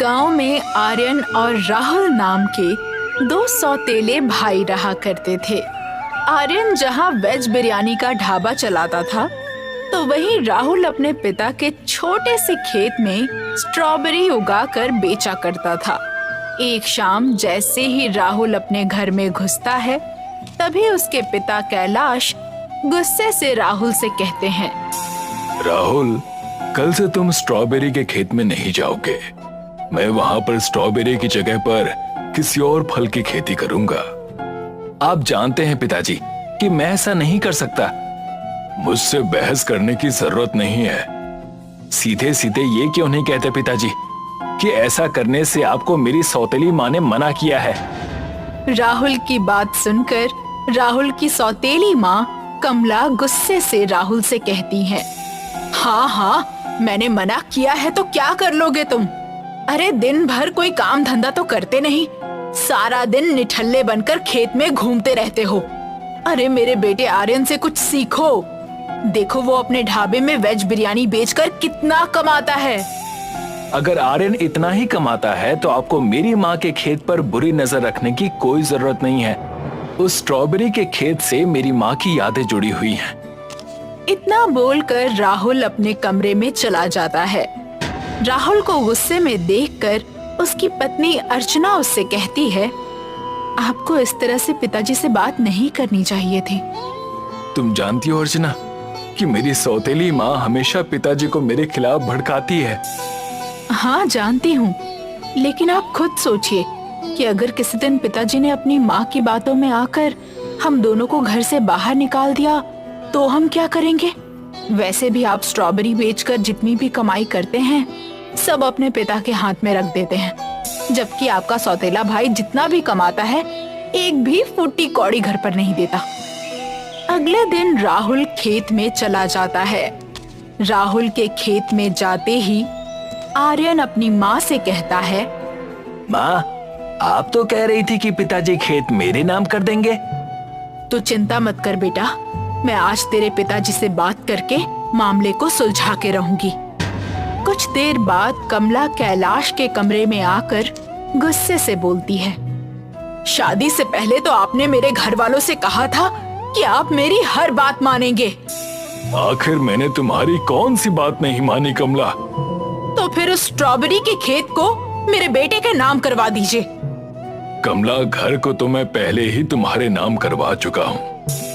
गांव में आर्यन और राहुल नाम के दो सौतेले भाई रहा करते थे। आर्यन जहां वेज बिरयानी का ढाबा चलाता था, तो वहीं राहुल अपने पिता के छोटे से खेत में स्ट्रॉबेरी उगाकर बेचा करता था। एक शाम जैसे ही राहुल अपने घर में घुसता है, तभी उसके पिता कैलाश गुस्से से राहुल से कहते हैं, राहुल, कल से तुम स्ट्रॉबेरी के खेत में नहीं जाओगे। मैं वहां पर स्ट्रॉबेरी की जगह पर किसी और फल की खेती करूंगा। आप जानते हैं पिताजी कि मैं ऐसा नहीं कर सकता। मुझसे बहस करने की जरूरत नहीं है। सीधे सीधे ये क्यों नहीं कहते पिताजी कि ऐसा करने से आपको मेरी सौतेली माँ ने मना किया है। राहुल की बात सुनकर राहुल की सौतेली माँ कमला गुस्से से राहुल से कहती है, हाँ, मैंने मना किया है तो क्या कर लोगे तुम? अरे दिन भर कोई काम धंधा तो करते नहीं, सारा दिन निठल्ले बनकर खेत में घूमते रहते हो। अरे मेरे बेटे आर्यन से कुछ सीखो। देखो वो अपने ढाबे में वेज बिरयानी बेचकर कितना कमाता है। अगर आर्यन इतना ही कमाता है तो आपको मेरी माँ के खेत पर बुरी नजर रखने की कोई जरूरत नहीं है। उस स्ट्रॉबेरी के खेत से मेरी माँ की यादें जुड़ी हुई हैं। इतना बोलकर राहुल अपने कमरे में चला जाता है। राहुल को गुस्से में देखकर उसकी पत्नी अर्चना उससे कहती है, आपको इस तरह से पिताजी से बात नहीं करनी चाहिए थी। तुम जानती हो अर्चना कि मेरी सौतेली माँ हमेशा पिताजी को मेरे खिलाफ भड़काती है। हाँ जानती हूँ, लेकिन आप खुद सोचिए कि अगर किसी दिन पिताजी ने अपनी माँ की बातों में आकर हम दोनों को घर से बाहर निकाल दिया तो हम क्या करेंगे? वैसे भी आप स्ट्रॉबेरी बेचकर जितनी भी कमाई करते हैं सब अपने पिता के हाथ में रख देते हैं, जबकि आपका सौतेला भाई जितना भी कमाता है एक भी फूटी कौड़ी घर पर नहीं देता। अगले दिन राहुल खेत में चला जाता है। राहुल के खेत में जाते ही आर्यन अपनी माँ से कहता है, माँ, आप तो कह रही थी कि पिताजी खेत मेरे नाम कर देंगे। तो चिंता मत कर बेटा, मैं आज तेरे पिताजी से बात करके मामले को सुलझा के रहूंगी। कुछ देर बाद कमला कैलाश के कमरे में आकर गुस्से से बोलती है, शादी से पहले तो आपने मेरे घर वालों से कहा था कि आप मेरी हर बात मानेंगे। आखिर मैंने तुम्हारी कौन सी बात नहीं मानी कमला? तो फिर उस स्ट्रॉबेरी के खेत को मेरे बेटे के नाम करवा दीजिए। कमला, घर को तो मैं पहले ही तुम्हारे नाम करवा चुका हूँ।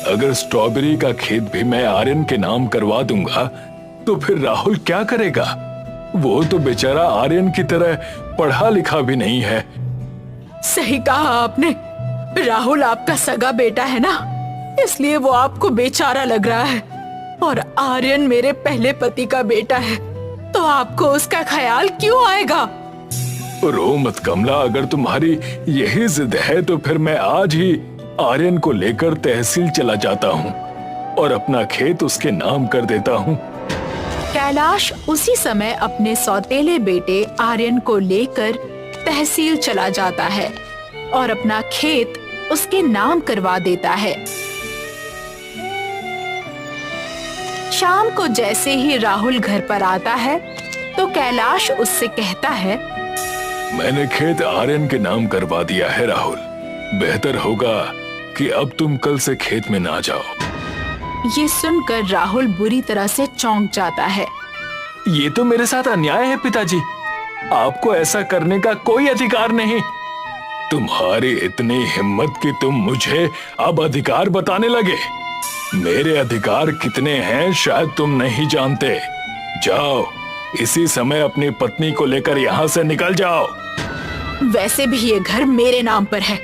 अगर स्ट्रॉबेरी का खेत भी मैं आर्यन के नाम करवा दूंगा तो फिर राहुल क्या करेगा? वो तो बेचारा आर्यन की तरह पढ़ा लिखा भी नहीं है। सही कहा आपने, राहुल आपका सगा बेटा है ना, इसलिए वो आपको बेचारा लग रहा है। और आर्यन मेरे पहले पति का बेटा है, तो आपको उसका ख्याल क्यों आएगा? रो मत कमला, अगर तुम्हारी यही जिद है तो फिर मैं आज ही आर्यन को लेकर तहसील चला जाता हूँ और अपना खेत उसके नाम कर देता हूँ। कैलाश उसी समय अपने सौतेले बेटे आर्यन को लेकर तहसील चला जाता है और अपना खेत उसके नाम करवा देता है। शाम को जैसे ही राहुल घर पर आता है तो कैलाश उससे कहता है, मैंने खेत आर्यन के नाम करवा दिया है राहुल। बेहतर होगा कि अब तुम कल से खेत में ना जाओ। ये सुनकर राहुल बुरी तरह से चौंक जाता है। ये तो मेरे साथ अन्याय है पिताजी, आपको ऐसा करने का कोई अधिकार नहीं। तुम्हारी इतनी हिम्मत कि तुम मुझे अब अधिकार बताने लगे। मेरे अधिकार कितने हैं शायद तुम नहीं जानते। जाओ, इसी समय अपनी पत्नी को लेकर यहाँ से निकल जाओ। वैसे भी ये घर मेरे नाम पर है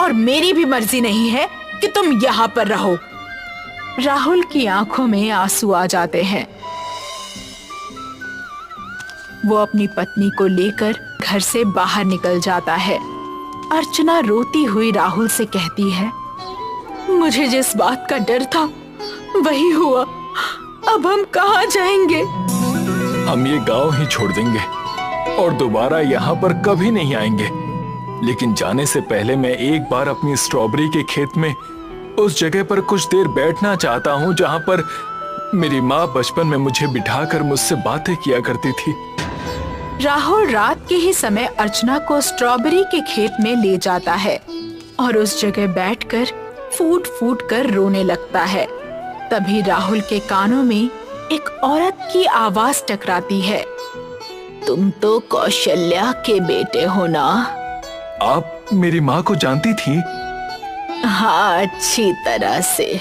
और मेरी भी मर्जी नहीं है कि तुम यहाँ पर रहो। राहुल की आंखों में आंसू आ जाते हैं। वो अपनी पत्नी को लेकर घर से बाहर निकल जाता है। अर्चना रोती हुई राहुल से कहती है, मुझे जिस बात का डर था वही हुआ। अब हम कहाँ जाएंगे? हम ये गांव ही छोड़ देंगे और दोबारा यहाँ पर कभी नहीं आएंगे। लेकिन जाने से पहले मैं एक बार अपनी स्ट्रॉबेरी के खेत में उस जगह पर कुछ देर बैठना चाहता हूँ जहाँ पर मेरी माँ बचपन में मुझे बिठाकर मुझसे बातें किया करती थी। राहुल रात के ही समय अर्चना को स्ट्रॉबेरी के खेत में ले जाता है और उस जगह बैठकर फूट फूट कर रोने लगता है। तभी राहुल के कानों में एक औरत की आवाज टकराती है। तुम तो कौशल्या के बेटे हो ना? आप मेरी माँ को जानती थी? हाँ, अच्छी तरह से।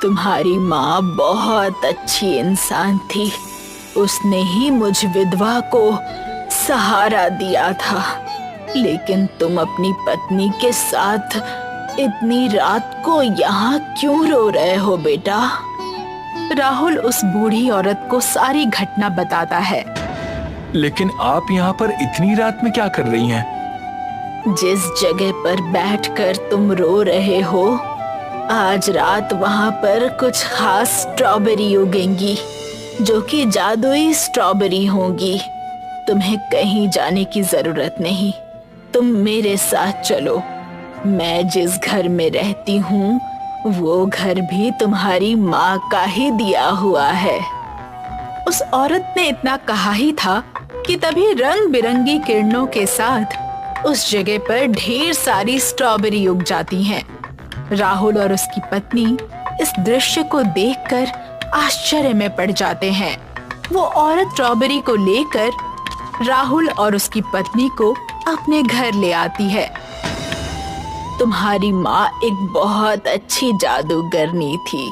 तुम्हारी माँ बहुत अच्छी इंसान थी। उसने ही मुझ विधवा को सहारा दिया था। लेकिन तुम अपनी पत्नी के साथ इतनी रात को यहाँ क्यों रो रहे हो बेटा? राहुल उस बूढ़ी औरत को सारी घटना बताता है। लेकिन आप यहाँ पर इतनी रात में क्या कर रही हैं? जिस जगह पर बैठकर तुम रो रहे हो, आज रात वहाँ पर कुछ खास स्ट्रॉबेरी उगेंगी जो कि जादुई स्ट्रॉबेरी होंगी। तुम्हें कहीं जाने की जरूरत नहीं, तुम मेरे साथ चलो। मैं जिस घर में रहती हूँ वो घर भी तुम्हारी माँ का ही दिया हुआ है। उस औरत ने इतना कहा ही था कि तभी रंग बिरंगी किरणों के साथ उस जगह पर ढेर सारी स्ट्रॉबेरी उग जाती हैं। राहुल और उसकी पत्नी इस दृश्य को देखकर आश्चर्य में पड़ जाते हैं। वो औरत स्ट्रॉबेरी को लेकर राहुल और उसकी पत्नी को अपने घर ले आती है। तुम्हारी माँ एक बहुत अच्छी जादूगरनी थी।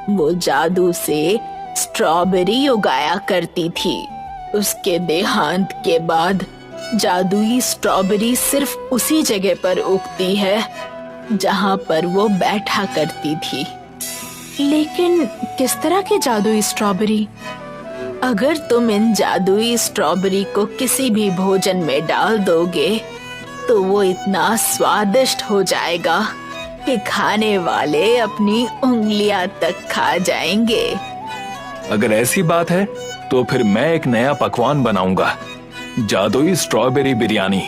वो जादू से स्ट्रॉबेरी उगाया करती थी। उसके देहांत के बाद जादुई स्ट्रॉबेरी सिर्फ उसी जगह पर उगती है जहाँ पर वो बैठा करती थी। लेकिन किस तरह की जादुई स्ट्रॉबेरी? अगर तुम इन जादुई स्ट्रॉबेरी को किसी भी भोजन में डाल दोगे तो वो इतना स्वादिष्ट हो जाएगा कि खाने वाले अपनी उंगलियां तक खा जाएंगे। अगर ऐसी बात है तो फिर मैं एक नया पकवान बनाऊंगा, जादुई स्ट्रॉबेरी बिरयानी।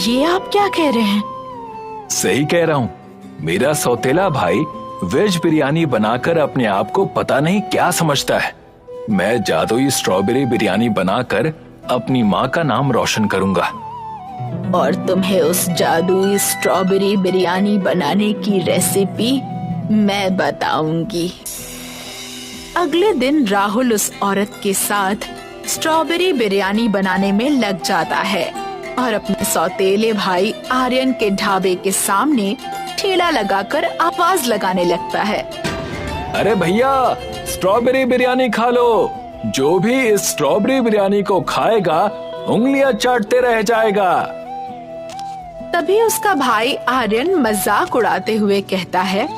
ये आप क्या कह रहे हैं? सही कह रहा हूँ। मेरा सौतेला भाई वेज बिरयानी बनाकर अपने आप को पता नहीं क्या समझता है। मैं जादुई स्ट्रॉबेरी बिरयानी बनाकर अपनी माँ का नाम रोशन करूंगा। और तुम्हें उस जादुई स्ट्रॉबेरी बिरयानी बनाने की रेसिपी मैं बताऊंगी। अगले दिन राहुल उस औरत के साथ स्ट्रॉबेरी बिरयानी बनाने में लग जाता है और अपने सौतेले भाई आर्यन के ढाबे के सामने ठेला लगाकर आवाज लगाने लगता है। अरे भैया, स्ट्रॉबेरी बिरयानी खा लो। जो भी इस स्ट्रॉबेरी बिरयानी को खाएगा उंगलियां चाटते रह जाएगा। तभी उसका भाई आर्यन मजाक उड़ाते हुए कहता है,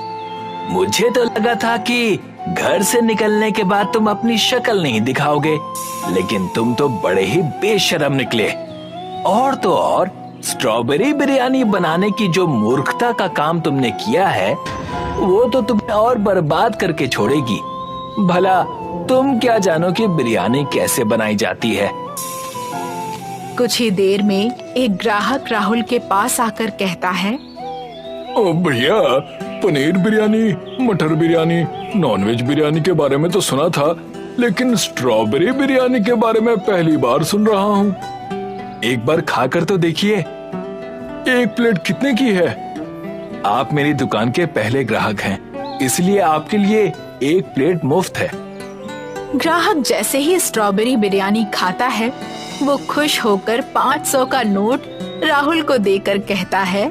मुझे तो लगा था कि घर से निकलने के बाद तुम अपनी शक्ल नहीं दिखाओगे, लेकिन तुम तो बड़े ही बेशर्म निकले। और तो और स्ट्रॉबेरी बिरयानी बनाने की जो मूर्खता का काम तुमने किया है वो तो तुम्हें और बर्बाद करके छोड़ेगी। भला तुम क्या जानो कि बिरयानी कैसे बनाई जाती है। कुछ ही देर में एक ग्राहक राहुल के पास आकर कहता है, ओ भैया, पनीर बिरयानी, मटर बिरयानी, नॉनवेज बिरयानी के बारे में तो सुना था, लेकिन स्ट्रॉबेरी बिरयानी के बारे में पहली बार सुन रहा हूँ। एक बार खाकर तो देखिए। एक प्लेट कितने की है? आप मेरी दुकान के पहले ग्राहक हैं, इसलिए आपके लिए एक प्लेट मुफ्त है। ग्राहक जैसे ही स्ट्रॉबेरी बिरयानी खाता है वो खुश होकर 500 का नोट राहुल को देकर कहता है,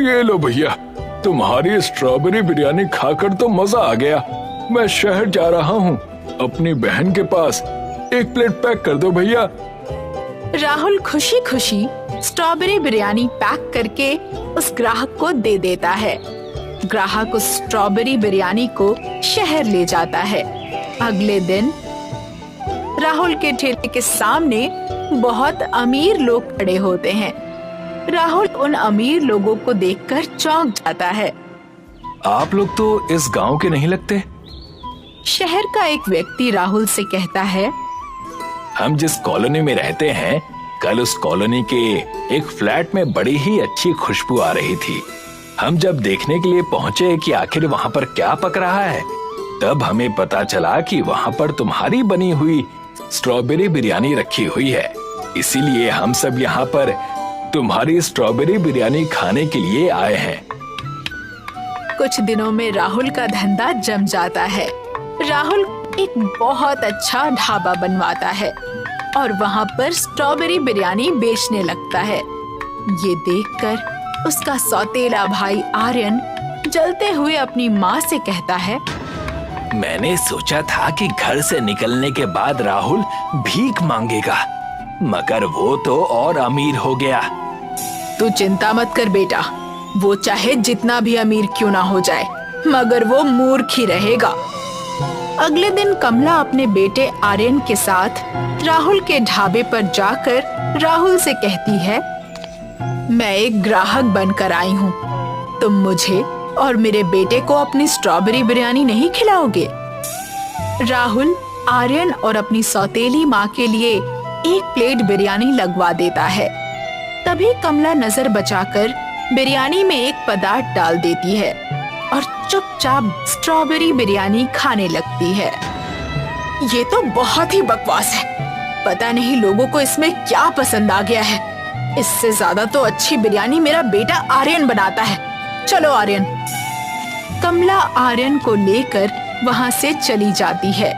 ये लो भैया, तुम्हारी स्ट्रॉबेरी बिरयानी खाकर तो मजा आ गया। मैं शहर जा रहा हूँ, अपनी बहन के पास एक प्लेट पैक कर दो भैया। राहुल खुशी खुशी स्ट्रॉबेरी बिरयानी पैक करके उस ग्राहक को दे देता है। ग्राहक उस स्ट्रॉबेरी बिरयानी को शहर ले जाता है। अगले दिन राहुल के ठेले के सामने बहुत अमीर लोग खड़े होते हैं। राहुल उन अमीर लोगों को देखकर चौंक जाता है। आप लोग तो इस गांव के नहीं लगते। शहर का एक व्यक्ति राहुल से कहता है, हम जिस कॉलोनी में रहते हैं, कल उस कॉलोनी के एक फ्लैट में बड़ी ही अच्छी खुशबू आ रही थी। हम जब देखने के लिए पहुंचे कि आखिर वहां पर क्या पक रहा है, तब हमें पता चला कि वहां पर तुम्हारी बनी हुई स्ट्रॉबेरी बिरयानी रखी हुई है, इसीलिए हम सब यहाँ पर तुम्हारी स्ट्रॉबेरी बिरयानी खाने के लिए आए हैं। कुछ दिनों में राहुल का धंधा जम जाता है। राहुल एक बहुत अच्छा ढाबा बनवाता है और वहाँ पर स्ट्रॉबेरी बिरयानी बेचने लगता है। ये देखकर उसका सौतेला भाई आर्यन जलते हुए अपनी माँ से कहता है, मैंने सोचा था कि घर से निकलने के बाद राहुल भीख मांगेगा, मगर वो तो और अमीर हो गया। तू चिंता मत कर बेटा, वो चाहे जितना भी अमीर क्यों ना हो जाए, मगर वो मूर्ख ही रहेगा। अगले दिन कमला अपने बेटे आर्यन के साथ राहुल के ढाबे पर जाकर राहुल से कहती है, मैं एक ग्राहक बनकर आई हूँ, तुम मुझे और मेरे बेटे को अपनी स्ट्रॉबेरी बिरयानी नहीं खिलाओगे? राहुल आर्यन और अपनी सौतेली माँ के लिए एक प्लेट बिरयानी लगवा देता है। तभी कमला नजर बचाकर बिरयानी में एक पदार्थ डाल देती है और चुपचाप स्ट्रॉबेरी बिरयानी खाने लगती है। ये तो बहुत ही बकवास है, पता नहीं लोगों को इसमें क्या पसंद आ गया है। इससे ज्यादा तो अच्छी बिरयानी मेरा बेटा आर्यन बनाता है। चलो आर्यन। कमला आर्यन को लेकर वहाँ से चली जाती है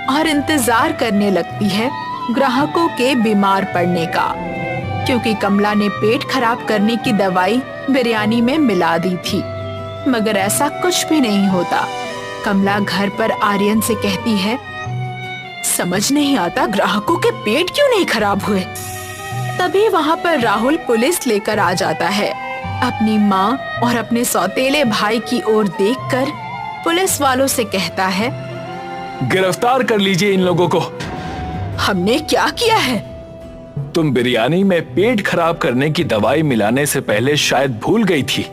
और इंतजार करने लगती है ग्राहकों के बीमार पड़ने का, क्योंकि कमला ने पेट खराब करने की दवाई बिरयानी में मिला दी थी, मगर ऐसा कुछ भी नहीं होता। कमला घर पर आर्यन से कहती है, समझ नहीं आता ग्राहकों के पेट क्यों नहीं खराब हुए। तभी वहाँ पर राहुल पुलिस लेकर आ जाता है। अपनी माँ और अपने सौतेले भाई की ओर देखकर पुलिस वालों से कहता है, गिरफ्तार कर लीजिए इन लोगों को। हमने क्या किया है? तुम बिरयानी में पेट खराब करने की दवाई मिलाने से पहले शायद भूल गई थी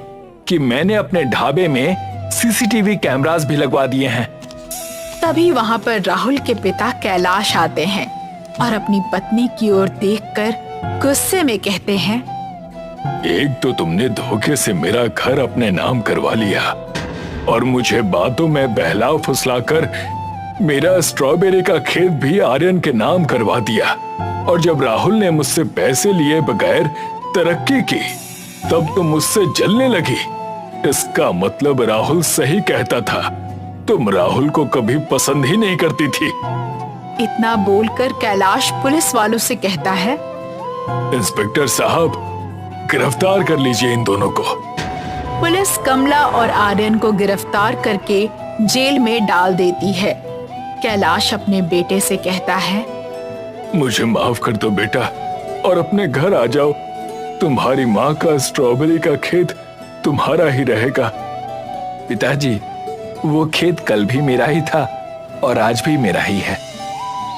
कि मैंने अपने ढाबे में सीसीटीवी कैमरास भी लगवा दिए हैं। तभी वहाँ पर राहुल के पिता कैलाश आते हैं और अपनी पत्नी की ओर देखकर गुस्से में कहते हैं, एक तो तुमने धोखे से मेरा घर अपने नाम करवा लिया और मुझे बातों में बहला फुसलाकर मेरा स्ट्रॉबेरी का खेत भी आर्यन के नाम करवा दिया, और जब राहुल ने मुझसे पैसे लिए बगैर तरक्की की तब तुम मुझसे जलने लगी। इसका मतलब राहुल सही कहता था, तुम राहुल को कभी पसंद ही नहीं करती थी। इतना बोलकर कैलाश पुलिस वालों से कहता है, इंस्पेक्टर साहब, गिरफ्तार कर लीजिए इन दोनों को। पुलिस कमला और आर्यन को गिरफ्तार करके जेल में डाल देती है। कैलाश अपने बेटे से कहता है, मुझे माफ कर दो बेटा और अपने घर आ जाओ। तुम्हारी माँ का स्ट्रॉबेरी का खेत तुम्हारा ही रहेगा। पिताजी, वो खेत कल भी मेरा ही था और आज भी मेरा ही है।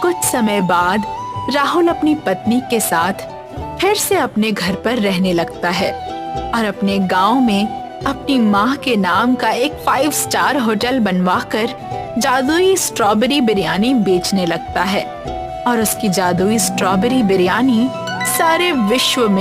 कुछ समय बाद राहुल अपनी पत्नी के साथ फिर से अपने घर पर रहने लगता है और अपने गांव में अपनी माँ के नाम का एक 5 स्टार होटल बनवाकर जादुई स्ट्रॉबेरी बिरयानी बेचने लगता है और उसकी जादुई स्ट्रॉबेरी बिरयानी सारे विश्व में